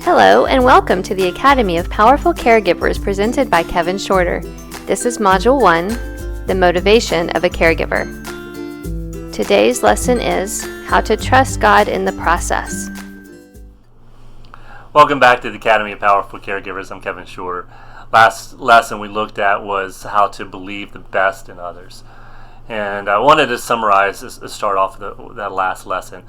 Hello and welcome to the Academy of Powerful Caregivers presented by Kevin Shorter. This is Module 1, The Motivation of a Caregiver. Today's lesson is how to trust God in the process. Welcome back to the Academy of Powerful Caregivers. I'm Kevin Shorter. Last lesson we looked at was how to believe the best in others. And I wanted to summarize, start off that last lesson.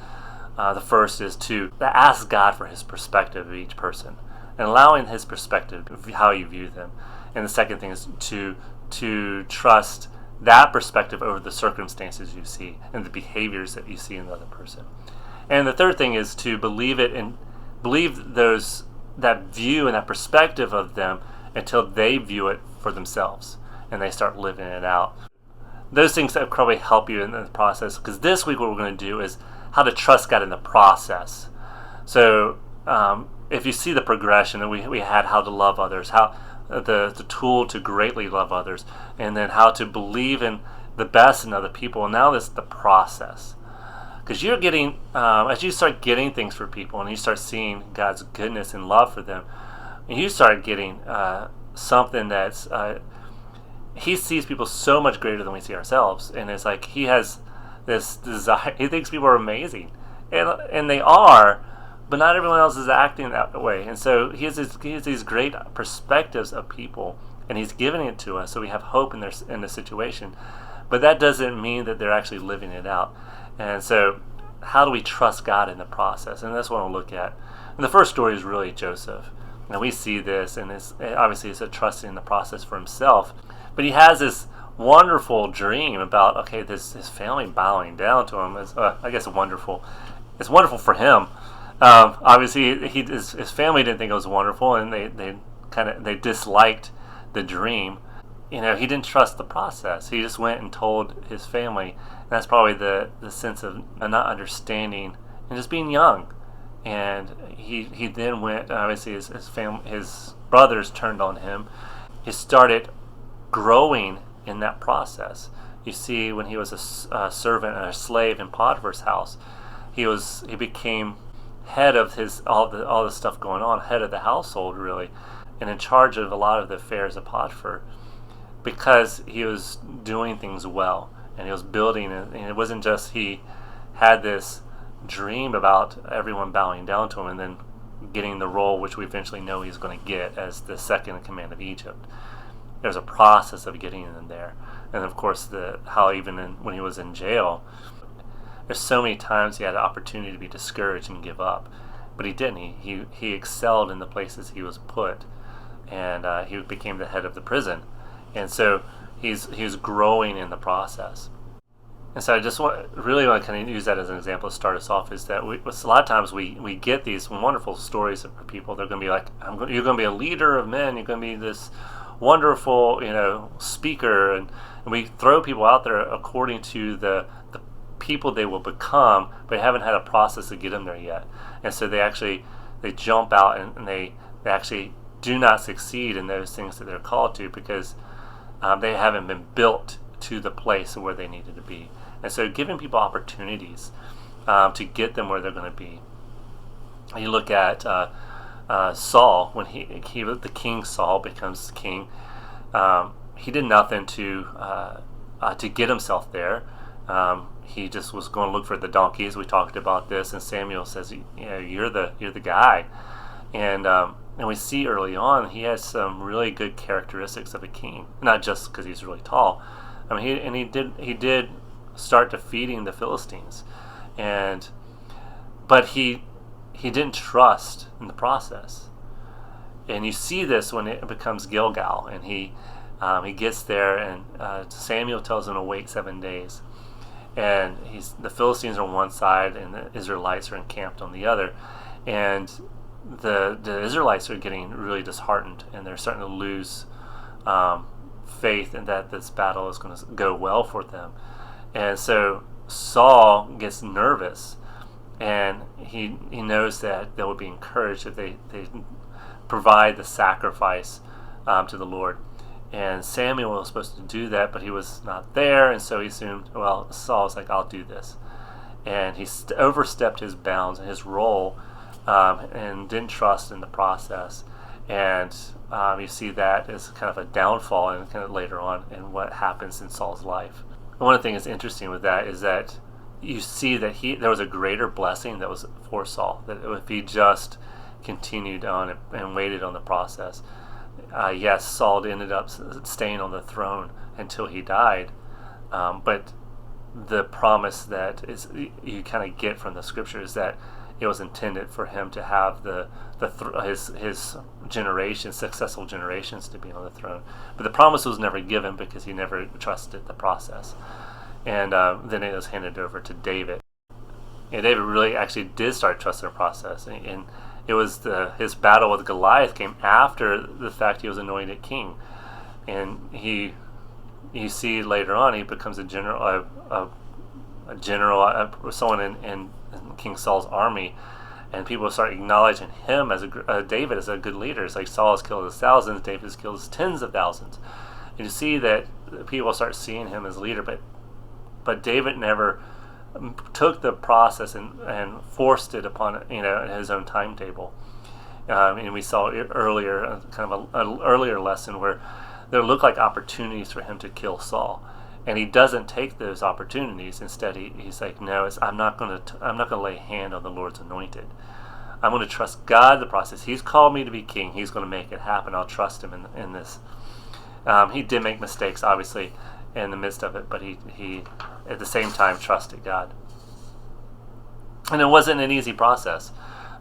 The first is to ask God for His perspective of each person and allowing His perspective of how you view them. And the second thing is to trust that perspective over the circumstances you see and the behaviors that you see in the other person. And the third thing is to believe it and believe that view and that perspective of them until they view it for themselves and they start living it out. Those things that probably help you in the process, because this week what we're going to do is how to trust God in the process. So if you see the progression that we had, how to love others, how the tool to greatly love others, and then how to believe in the best in other people, and now this is the process. Because you're getting, as you start getting things for people and you start seeing God's goodness and love for them, and you start getting something that's, He sees people so much greater than we see ourselves, and it's like He has this desire. He thinks people are amazing, and they are, but not everyone else is acting that way. And so he has these great perspectives of people, and He's giving it to us so we have hope in the situation. But that doesn't mean that they're actually living it out. And so how do we trust God in the process? And that's what we'll look at. And the first story is really Joseph. And we see this, and obviously it's a trusting in the process for himself. But he has this wonderful dream about, his family bowing down to him. I guess wonderful. It's wonderful for him. Obviously, his family didn't think it was wonderful, and they disliked the dream. He didn't trust the process. He just went and told his family. And that's probably the sense of not understanding and just being young. And he then went. Obviously, his brothers turned on him. He started growing in that process. You see, when he was a servant and a slave in Potiphar's house, he became head of all the stuff going on, head of the household really, and in charge of a lot of the affairs of Potiphar, because he was doing things well and he was building it. And it wasn't just he had this dream about everyone bowing down to him and then getting the role which we eventually know he's going to get as the second in command of Egypt. There's a process of getting them there. And of course, how even when he was in jail, there's so many times he had an opportunity to be discouraged and give up, but he didn't. He excelled in the places he was put, and he became the head of the prison. And so he's growing in the process. And so I just really want to kind of use that as an example to start us off, is that a lot of times we get these wonderful stories for people. They're going to be like, you're going to be a leader of men. You're going to be this wonderful, speaker, and we throw people out there according to the people they will become, but haven't had a process to get them there yet. And so they jump out and they actually do not succeed in those things that they're called to because they haven't been built to the place where they needed to be. And so giving people opportunities to get them where they're going to be. You look at Saul, when the king Saul becomes king, he did nothing to get himself there. He just was going to look for the donkeys. We talked about this, and Samuel says, "You're the guy." And we see early on he has some really good characteristics of a king, not just because he's really tall. I mean, he did start defeating the Philistines, but he didn't trust in the process. And you see this when it becomes Gilgal, and he gets there, and Samuel tells him to wait 7 days. And the Philistines are on one side, and the Israelites are encamped on the other. And the Israelites are getting really disheartened, and they're starting to lose faith in that this battle is going to go well for them. And so Saul gets nervous, and he knows that they will be encouraged if they provide the sacrifice to the Lord. And Samuel was supposed to do that, but he was not there, and so he assumed, well, Saul was like, I'll do this. And he overstepped his bounds and his role, and didn't trust in the process. And you see that as kind of a downfall and kind of later on in what happens in Saul's life. And one of the things that's interesting with that is that you see that there was a greater blessing that was for Saul, that if he just continued on and waited on the process. Yes, Saul ended up staying on the throne until he died, but the promise that is you kind of get from the scripture is that it was intended for him to have his generations, successful generations, to be on the throne. But the promise was never given because he never trusted the process. And then it was handed over to David. And David really actually did start trusting the process. And it was his battle with Goliath came after the fact he was anointed king. And you see later on he becomes a general, someone in King Saul's army, and people start acknowledging him as David as a good leader. It's like Saul has killed his thousands, David has killed his tens of thousands. And you see that people start seeing him as leader, but David never took the process and forced it upon his own timetable. And we saw earlier, kind of an earlier lesson where there looked like opportunities for him to kill Saul, and he doesn't take those opportunities. Instead, he's like, no, I'm not going to lay a hand on the Lord's anointed. I'm going to trust God the process. He's called me to be king. He's going to make it happen. I'll trust him in this. He did make mistakes, obviously, in the midst of it, but he at the same time trusted God. And it wasn't an easy process.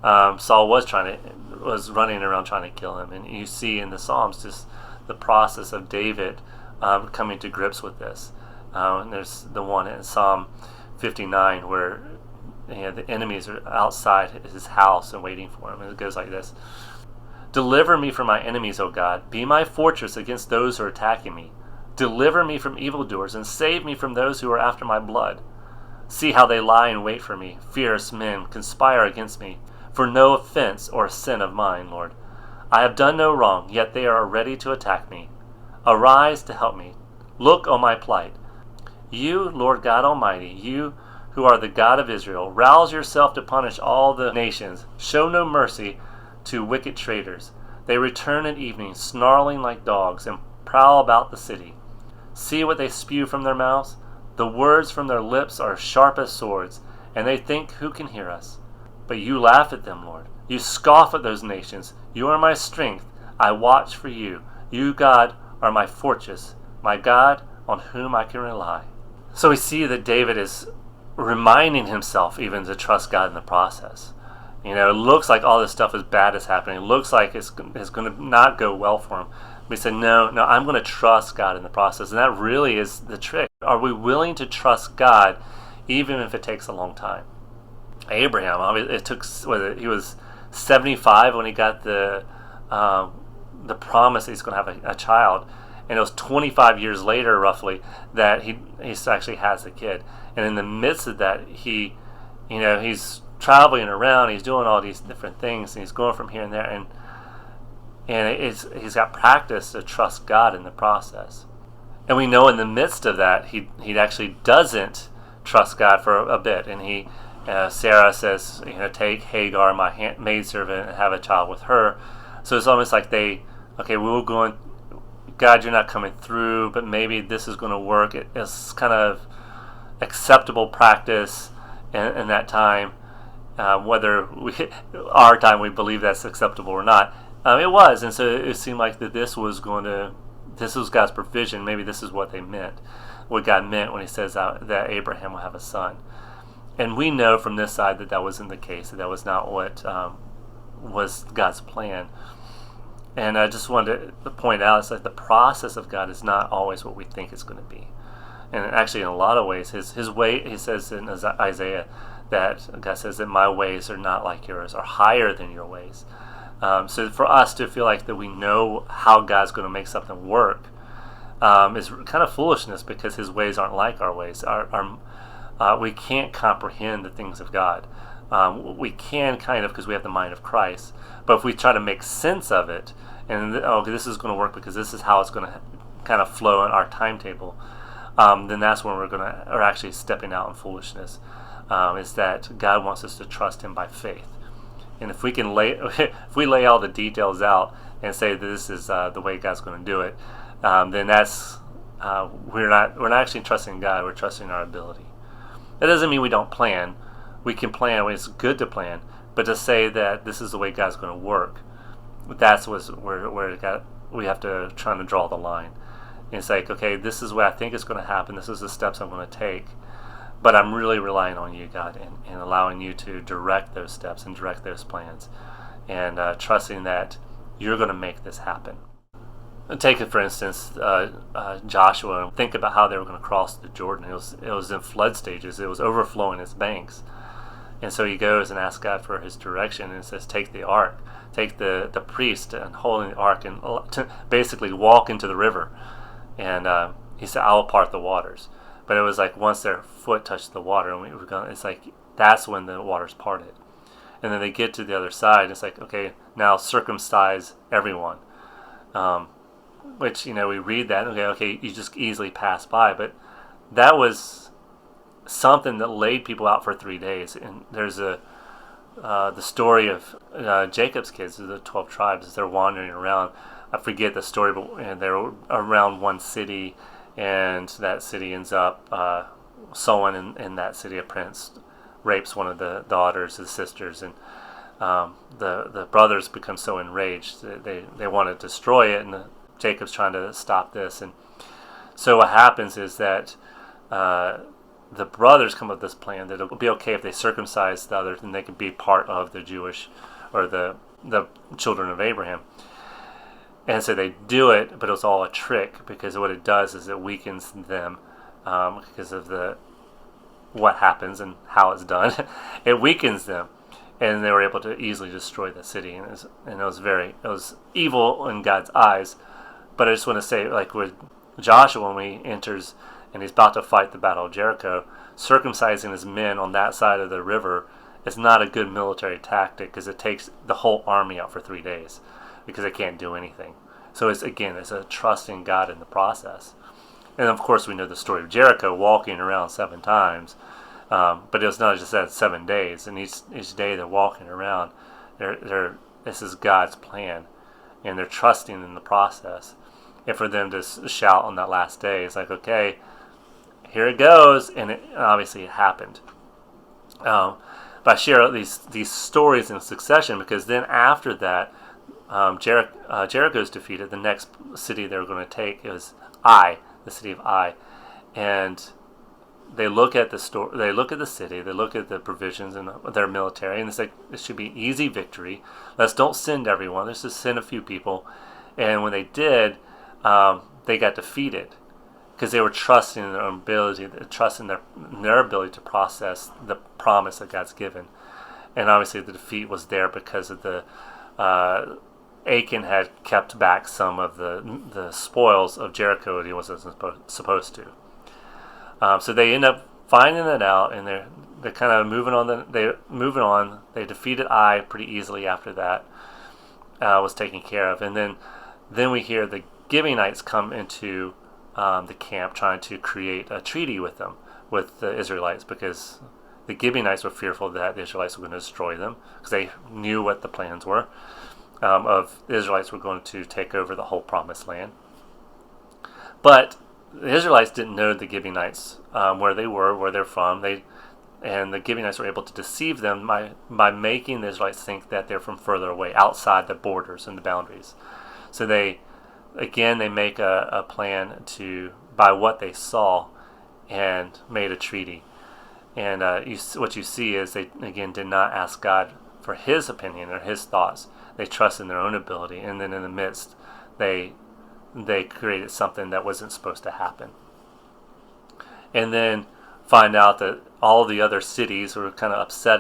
Saul was running around trying to kill him, and you see in the Psalms just the process of David coming to grips with this. And there's the one in Psalm 59 where the enemies are outside his house and waiting for him. And it goes like this: Deliver me from my enemies, O God. Be my fortress against those who are attacking me. Deliver me from evildoers and save me from those who are after my blood. See how they lie in wait for me. Fierce men conspire against me, for no offense or sin of mine, Lord. I have done no wrong, yet they are ready to attack me. Arise to help me. Look on my plight. You, Lord God Almighty, you who are the God of Israel, rouse yourself to punish all the nations. Show no mercy to wicked traitors. They return at evening, snarling like dogs, and prowl about the city. See what they spew from their mouths? The words from their lips are sharp as swords, and they think, who can hear us? But you laugh at them, Lord. You scoff at those nations. You are my strength. I watch for you. You, God, are my fortress, my God on whom I can rely. So we see that David is reminding himself even to trust God in the process. It looks like all this stuff is bad is happening. It looks like it's going to not go well for him. But he said, no, I'm going to trust God in the process. And that really is the trick. Are we willing to trust God even if it takes a long time? Abraham, he was 75 when he got the promise that he's going to have a child. And it was 25 years later, roughly, that he actually has a kid. And in the midst of that, he's traveling around, he's doing all these different things, and he's going from here and there, and he's got practice to trust God in the process. And we know in the midst of that, he actually doesn't trust God for a bit, and Sarah says, take Hagar, my maidservant, and have a child with her. So it's almost like we're going, God, you're not coming through, but maybe this is going to work. It's kind of acceptable practice in that time, whether our time we believe that's acceptable or not. It was, and so it seemed like that this was God's provision. Maybe this is what God meant when he says that Abraham will have a son. And we know from this side that wasn't the case, that was not what was God's plan. And I just wanted to point out, it's like the process of God is not always what we think it's going to be. And actually, in a lot of ways, his way, he says in Isaiah, that God says that my ways are not like yours, are higher than your ways. So for us to feel like that we know how God's going to make something work is kind of foolishness, because his ways aren't like our ways. We can't comprehend the things of God. We can kind of, because we have the mind of Christ, but if we try to make sense of it, and okay, this is going to work because this is how it's going to kind of flow in our timetable, then that's when are actually stepping out in foolishness. Is that God wants us to trust Him by faith, and if we lay all the details out and say this is the way God's going to do it, then that's we're not actually trusting God. We're trusting our ability. That doesn't mean we don't plan. We can plan. It's good to plan, but to say that this is the way God's going to work, that's where we have to try to draw the line. And it's like, okay, this is what I think is going to happen. This is the steps I'm going to take. But I'm really relying on you, God, and allowing you to direct those steps and direct those plans, and trusting that you're going to make this happen. Take it, for instance, Joshua. Think about how they were going to cross the Jordan. It was in flood stages. It was overflowing its banks. And so he goes and asks God for his direction, and says, take the ark, take the priest and holding the ark, and to basically walk into the river. And he said, I will part the waters. But it was like once their foot touched the water, and it's like that's when the waters parted. And then they get to the other side. It's like, okay, now circumcise everyone. Which, we read that, okay, you just easily pass by. But that was something that laid people out for 3 days. And there's the story of Jacob's kids, the 12 tribes, as they're wandering around. I forget the story, but they're around one city, and that city ends up, someone in that city, a prince, rapes one of the daughters, his sisters, and the brothers become so enraged that they want to destroy it, and Jacob's trying to stop this. And so what happens is that the brothers come up with this plan that it'll be okay if they circumcise the others, and they can be part of the Jewish, or the children of Abraham. And so they do it, but it's all a trick, because what it does is it weakens them because of what happens and how it's done. It weakens them, and they were able to easily destroy the city. And it was evil in God's eyes. But I just want to say, like with Joshua, when he enters and he's about to fight the battle of Jericho, circumcising his men on that side of the river is not a good military tactic, because it takes the whole army out for 3 days, because they can't do anything. So it's a trusting God in the process. And of course we know the story of Jericho walking around 7 times, but it was not just that 7 days, and each day they're walking around. This is God's plan, and they're trusting in the process. And for them to shout on that last day, it's like, okay, here it goes, and obviously it happened. But I share these stories in succession, because then after that, Jericho is defeated. The next city they were going to take is Ai, the city of Ai, and they look at the city, they look at the provisions and their military, and it's like, it should be easy victory. Don't send everyone. Let's just send a few people. And when they did, they got defeated, because they were trusting in their own ability, trusting their ability to process the promise that God's given. And obviously the defeat was there because of the Achan had kept back some of the spoils of Jericho that he wasn't supposed to. So they end up finding it out, and they're kind of moving on. They defeated Ai pretty easily after that was taken care of, and then we hear the Gibeonites come into the camp, trying to create a treaty with the Israelites, because the Gibeonites were fearful that the Israelites were going to destroy them, because they knew what the plans were. Of the Israelites were going to take over the whole promised land. But the Israelites didn't know the Gibeonites, where they were, where they're from. And the Gibeonites were able to deceive them by making the Israelites think that they're from further away, outside the borders and the boundaries. So they make a plan by what they saw, and made a treaty. And what you see is they, again, did not ask God for his opinion or his thoughts. They trusted in their own ability, and then in the midst, they created something that wasn't supposed to happen. And then find out that all the other cities were kind of upset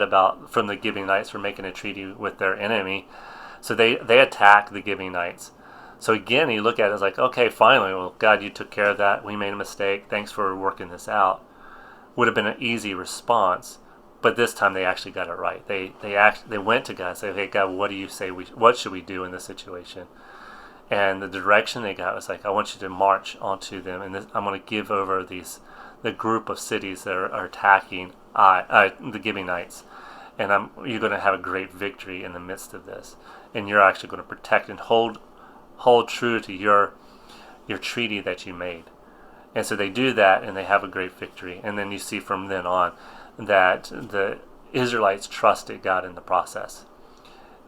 from the Gibeonites for making a treaty with their enemy. So they attack the Gibeonites. So again, you look at it as like, okay, finally, well, God, you took care of that. We made a mistake. Thanks for working this out. Would have been an easy response. But this time they actually got it right. They went to God and said, "Hey God, what do you say? What should we do in this situation?" And the direction they got was like, I want you to march onto them, and I'm going to give over the group of cities that are attacking the Gibeonites, and you're going to have a great victory in the midst of this, and you're actually going to protect and hold true to your treaty that you made. And so they do that, and they have a great victory. And then you see from then on that the Israelites trusted God in the process,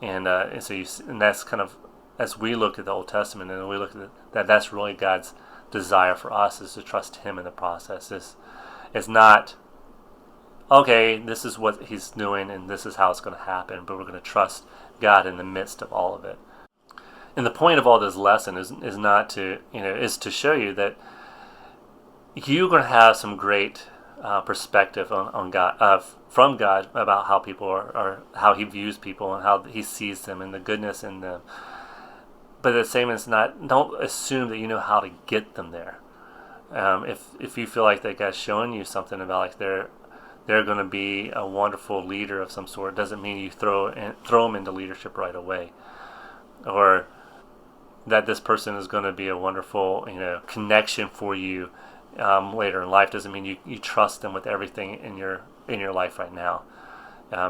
and so and that's kind of, as we look at the Old Testament, and we look at that's really God's desire for us, is to trust Him in the process. It's not, okay, this is what He's doing and this is how it's going to happen, but we're going to trust God in the midst of all of it. And the point of all this lesson is not to, is to show you that you're going to have some great perspective on God, from God, about how people are, how He views people and how He sees them and the goodness in them. But the same is don't assume that you know how to get them there. If you feel like that God's showing you something about like they're going to be a wonderful leader of some sort, doesn't mean you throw them into leadership right away, or that this person is going to be a wonderful connection for you later in life. Doesn't mean you trust them with everything in your life right now.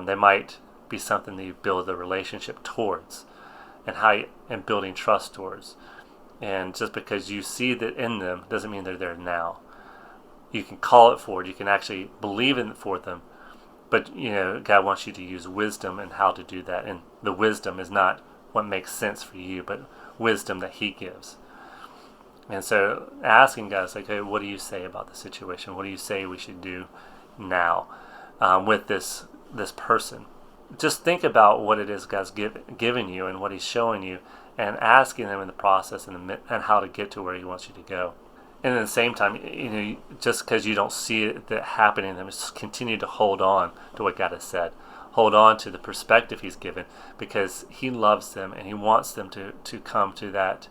They might be something that you build a relationship towards, and building trust towards. And just because you see that in them doesn't mean they're there now. You can call it forward. You can actually believe in it for them. But God wants you to use wisdom in how to do that. And the wisdom is not what makes sense for you, but wisdom that He gives. And so asking God, like, hey, what do you say about the situation? What do you say we should do now with this person? Just think about what it is God's given you and what He's showing you, and asking them in the process and how to get to where He wants you to go. And at the same time, just because you don't see it happening, just continue to hold on to what God has said. Hold on to the perspective He's given, because He loves them and He wants them to come to that,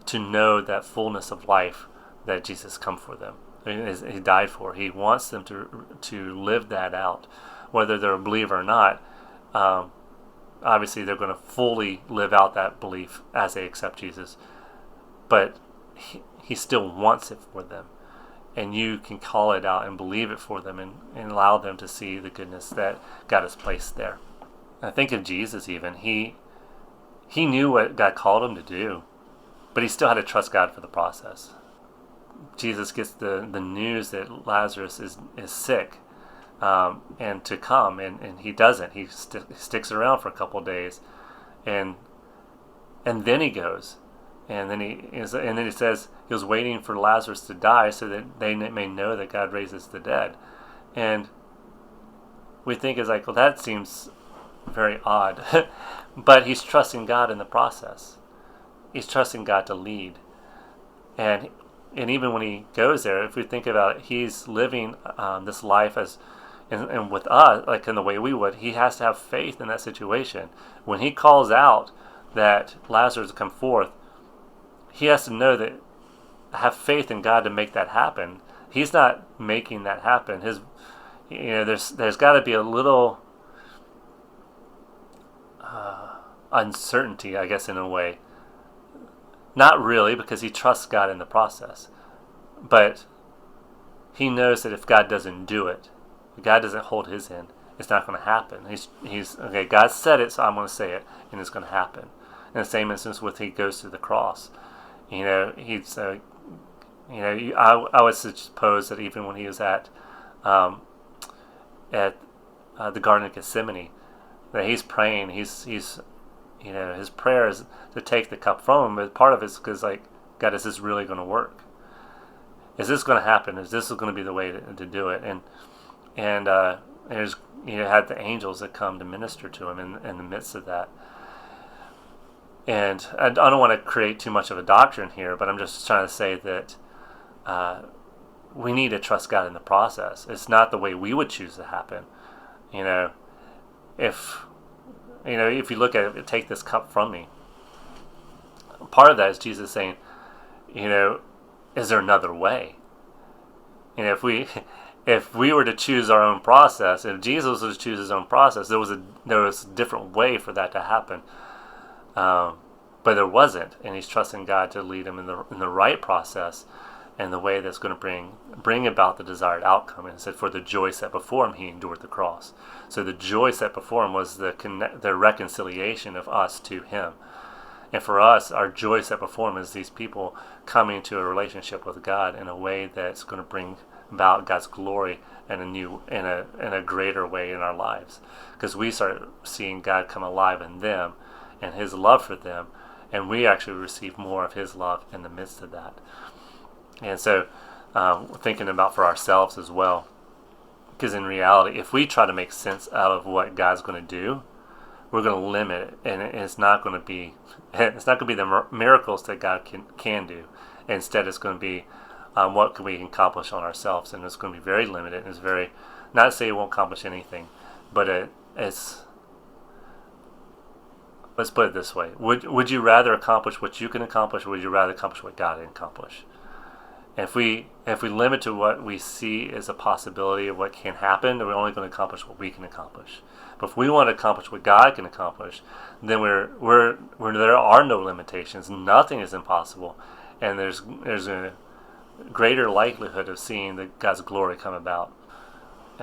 to know that fullness of life that Jesus come for them. He died for. He wants them to live that out, whether they're a believer or not. Obviously, they're going to fully live out that belief as they accept Jesus, but he still wants it for them, and you can call it out and believe it for them, and allow them to see the goodness that God has placed there. And I think of Jesus even. He knew what God called him to do, but he still had to trust God for the process. Jesus gets the news that Lazarus is sick, and to come, and he doesn't. He sticks around for a couple of days, and then he goes, and then he says he was waiting for Lazarus to die so that they may know that God raises the dead. And we think it's like, well, that seems very odd, but he's trusting God in the process. He's trusting God to lead, and even when he goes there, if we think about it, he's living this life and with us, like in the way we would, he has to have faith in that situation. When he calls out that Lazarus come forth, he has to know that, have faith in God to make that happen. He's not making that happen. There's got to be a little uncertainty, I guess, in a way. Not really, because he trusts God in the process. But he knows that if God doesn't do it, if God doesn't hold his end, it's not going to happen. He's okay, God said it, so I'm going to say it, and it's going to happen. In the same instance with he goes to the cross. I would suppose that even when he was at the Garden of Gethsemane, that he's praying, his prayer is to take the cup from him, but part of it's because, like, God, is this really going to work? Is this going to happen? Is this going to be the way to do it? And there's had the angels that come to minister to him in the midst of that. And I don't want to create too much of a doctrine here, but I'm just trying to say that we need to trust God in the process. It's not the way we would choose to happen. If you look at it, take this cup from me. Part of that is Jesus saying, is there another way? If we were to choose our own process, if Jesus was to choose his own process, there was a different way for that to happen. but there wasn't, and he's trusting God to lead him in the right process and the way that's going to bring about the desired outcome. And it said, for the joy set before him, he endured the cross. So the joy set before him was the reconciliation of us to him. And for us, our joy set before him is these people coming to a relationship with God in a way that's going to bring about God's glory in a greater way in our lives. Because we start seeing God come alive in them and his love for them, and we actually receive more of his love in the midst of that. And so thinking about for ourselves as well, because in reality, if we try to make sense out of what God's going to do, we're going to limit it, and it's not going to be the miracles that God can do. Instead, it's going to be what can we accomplish on ourselves, and it's going to be very limited. And it's very, not to say it won't accomplish anything, but it's. Let's put it this way: Would you rather accomplish what you can accomplish, or would you rather accomplish what God can accomplish? If we limit to what we see as a possibility of what can happen, then we're only going to accomplish what we can accomplish. But if we want to accomplish what God can accomplish, then there are no limitations. Nothing is impossible, and there's a greater likelihood of seeing God's glory come about.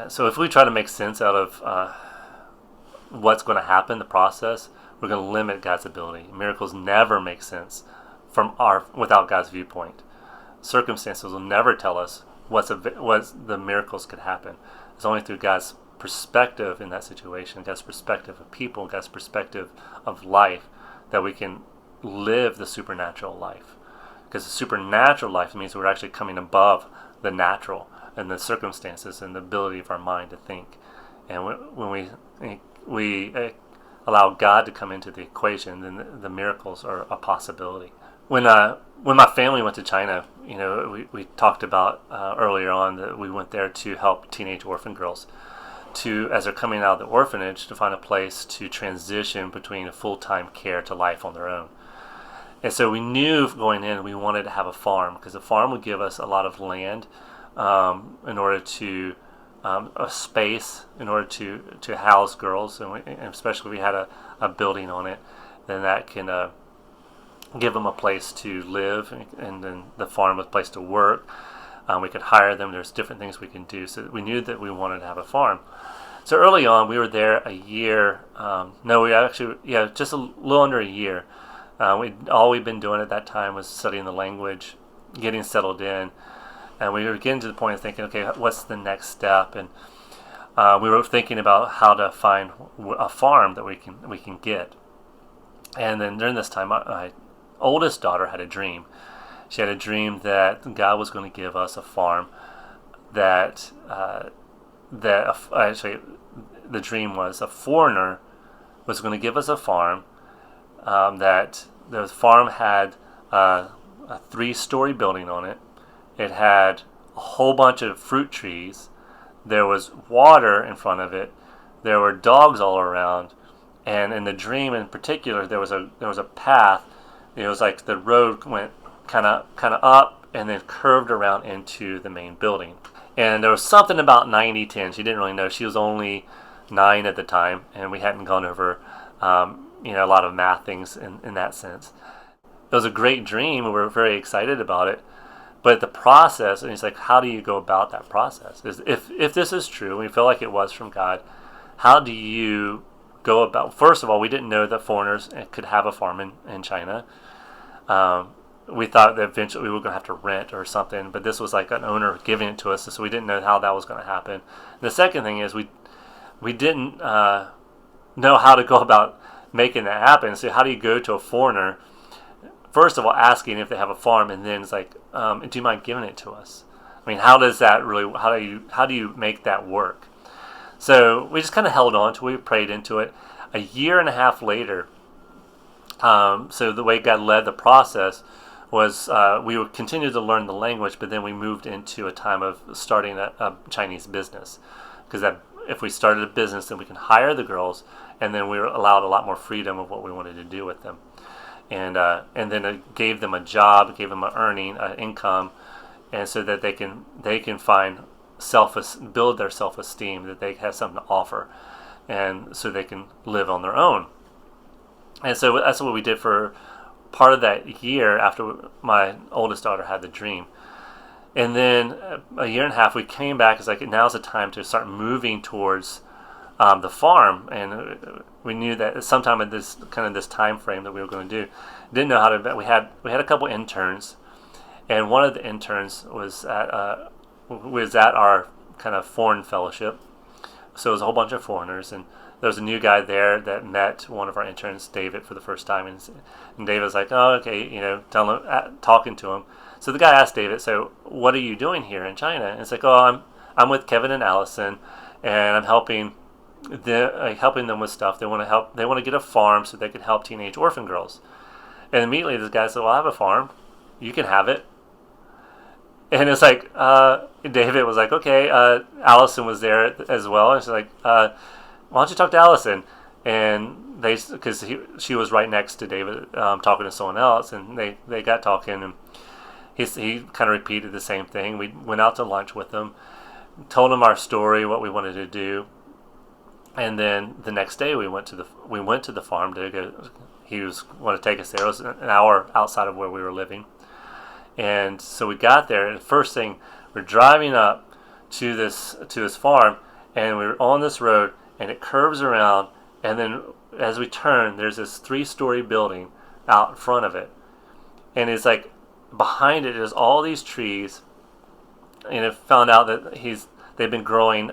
So if we try to make sense out of what's going to happen, the process, we're going to limit God's ability. Miracles never make sense without God's viewpoint. Circumstances will never tell us what the miracles could happen. It's only through God's perspective in that situation, God's perspective of people, God's perspective of life, that we can live the supernatural life. Because the supernatural life means we're actually coming above the natural and the circumstances and the ability of our mind to think. And when we allow God to come into the equation, then the miracles are a possibility. When my family went to China, we talked about earlier on that we went there to help teenage orphan girls as they're coming out of the orphanage, to find a place to transition between a full-time care to life on their own. And so we knew going in we wanted to have a farm, because a farm would give us a lot of land in order to a space in order to house girls, and especially if we had a building on it, then that can give them a place to live, and then the farm a place to work. We could hire them. There's different things we can do. So we knew that we wanted to have a farm. So early on, we were there a year. Just a little under a year. All we'd been doing at that time was studying the language, getting settled in, and we were getting to the point of thinking, okay, what's the next step? And we were thinking about how to find a farm that we can get. And then during this time, my oldest daughter had a dream. She had a dream that God was going to give us a farm. Actually, the dream was a foreigner was going to give us a farm. That the farm had a 3-story building on it. It had a whole bunch of fruit trees. There was water in front of it. There were dogs all around. And in the dream in particular, there was a path. It was like the road went kind of up and then curved around into the main building. And there was something about 90-10. She didn't really know. She was only 9 at the time, and we hadn't gone over a lot of math things in that sense. It was a great dream. We were very excited about it. But the process, and it's like, how do you go about that process? If this is true, and we feel like it was from God, how do you go about? First of all, we didn't know that foreigners could have a farm in China. We thought that eventually we were going to have to rent or something, but this was like an owner giving it to us, so we didn't know how that was going to happen. And the second thing is we didn't know how to go about making that happen. So how do you go to a foreigner, first of all, asking if they have a farm, and then it's like, do you mind giving it to us? I mean, how do you make that work? So we just kind of held on to it. We prayed into it. A year and a half later, so the way God led the process was we would continue to learn the language, but then we moved into a time of starting a Chinese business, because if we started a business, then we can hire the girls, and then we were allowed a lot more freedom of what we wanted to do with them. And then it gave them a job, gave them an earning, an income, and so that they can find build their self-esteem, that they have something to offer, and so they can live on their own. And so that's what we did for part of that year after my oldest daughter had the dream. And then a year and a half, we came back. It's like, now's the time to start moving towards the farm. And we knew that sometime in this time frame that we were going to do. Didn't know how to. We had a couple interns, and one of the interns was at our kind of foreign fellowship. So it was a whole bunch of foreigners, and there was a new guy there that met one of our interns, David, for the first time. And David was like, "Oh, okay," talking to him. So the guy asked David, "So what are you doing here in China?" And it's like, "Oh, I'm with Kevin and Allison, and I'm helping them with stuff. They want to get a farm so they can help teenage orphan girls." And immediately this guy said, "Well, I have a farm. You can have it." And it's like, David was like, "Okay." Allison was there as well, and she's like, "Why don't you talk to Allison?" And because she was right next to David, talking to someone else, and they got talking, and he kind of repeated the same thing. We went out to lunch with him, told him our story, what we wanted to do, and then the next day we went to the farm to go. He was wanted to take us there. It was an hour outside of where we were living. And so we got there, and the first thing, we're driving up to this farm, and we were on this road, and it curves around, and then as we turn, there's this 3-story building out in front of it, and it's like behind it is all these trees, and I found out that they've been growing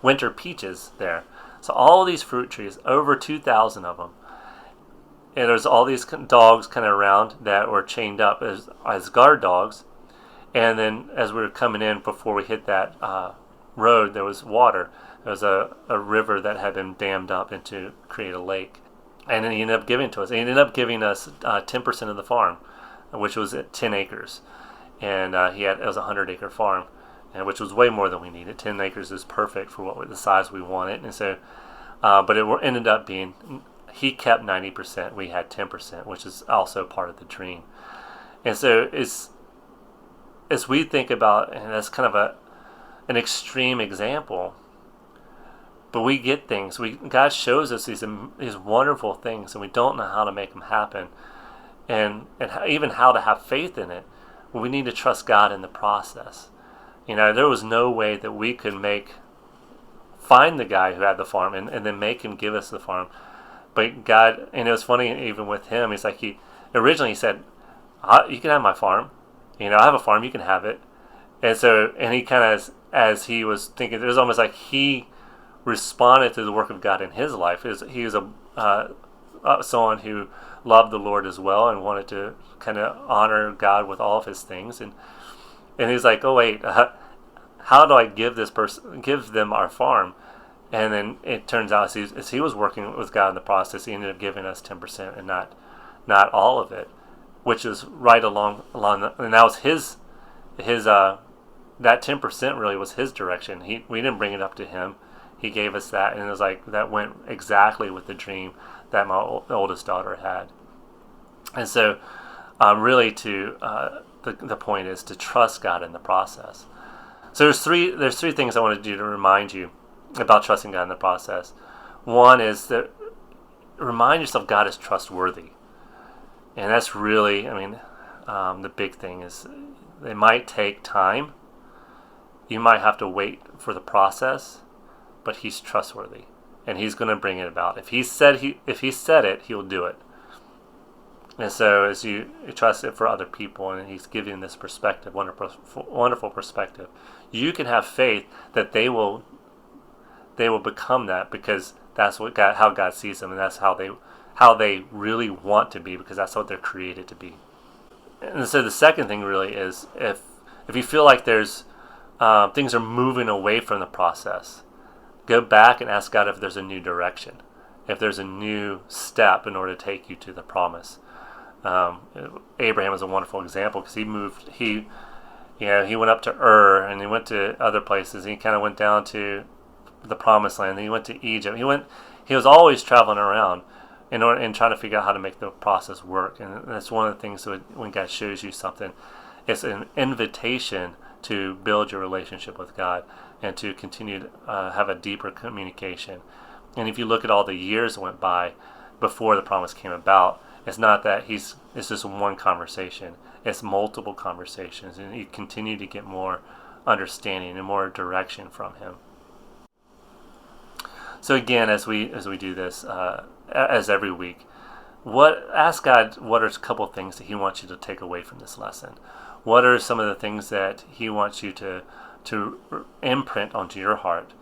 winter peaches there. So all these fruit trees, over 2,000 of them. And there's all these dogs kind of around that were chained up as guard dogs. And then as we were coming in, before we hit that road, there was water. There was a river that had been dammed up to create a lake. And then he ended up giving it to us. He ended up giving us 10% of the farm, which was at 10 acres. And it was a 100-acre farm, which was way more than we needed. 10 acres is perfect for the size we wanted. And so, but it ended up being... He kept 90%, we had 10%, which is also part of the dream. And so as we think about, and that's kind of an extreme example, but we get things. God shows us these wonderful things, and we don't know how to make them happen, and even how to have faith in it. We need to trust God in the process. There was no way that we could find the guy who had the farm and then make him give us the farm. But God, and it was funny, even with him, he's like, he originally said, "You can have my farm. I have a farm, you can have it." And so, and he kind of, as he was thinking, it was almost like he responded to the work of God in his life. He was someone who loved the Lord as well and wanted to kind of honor God with all of his things. And he's like, "Oh wait, how do I give them our farm?" And then it turns out, as he was working with God in the process, he ended up giving us 10% and not all of it, which is right along and that was his that 10% really was his direction. We didn't bring it up to him. He gave us that, and it was like that went exactly with the dream that my oldest daughter had. And so, really, the point is to trust God in the process. So there's three things I want to do to remind you about trusting God in the process. One is that remind yourself God is trustworthy. And that's really, the big thing is they might take time. You might have to wait for the process, but he's trustworthy, and he's going to bring it about. If he said it, he'll do it. And so as you trust it for other people, and he's giving this perspective, wonderful perspective, you can have faith that they will become that, because that's how God sees them, and that's how they really want to be, because that's what they're created to be. And so the second thing really is, if you feel like there's things are moving away from the process, go back and ask God if there's a new direction, if there's a new step in order to take you to the promise. Abraham is a wonderful example, because he went up to Ur, and he went to other places, and he kind of went down to the promised land, and he went to Egypt. He was always traveling around and trying to figure out how to make the process work. And that's one of the things that when God shows you something, it's an invitation to build your relationship with God and to continue to have a deeper communication. And if you look at all the years that went by before the promise came about, It's not that it's just one conversation. It's multiple conversations, and you continue to get more understanding and more direction from him. So again, as we do this, as every week, ask God, what are a couple things that he wants you to take away from this lesson? What are some of the things that he wants you to imprint onto your heart?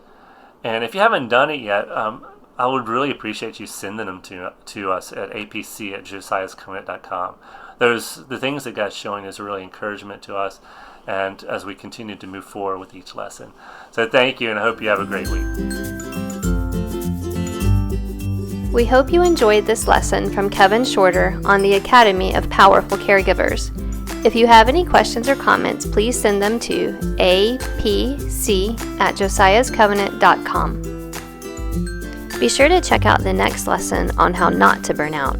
And if you haven't done it yet, I would really appreciate you sending them to us at apc@josiahscovenant.com. The things that God's showing is really encouragement to us, and as we continue to move forward with each lesson. So thank you, and I hope you have a great week. We hope you enjoyed this lesson from Kevin Shorter on the Academy of Powerful Caregivers. If you have any questions or comments, please send them to apc@josiahscovenant.com. Be sure to check out the next lesson on how not to burn out.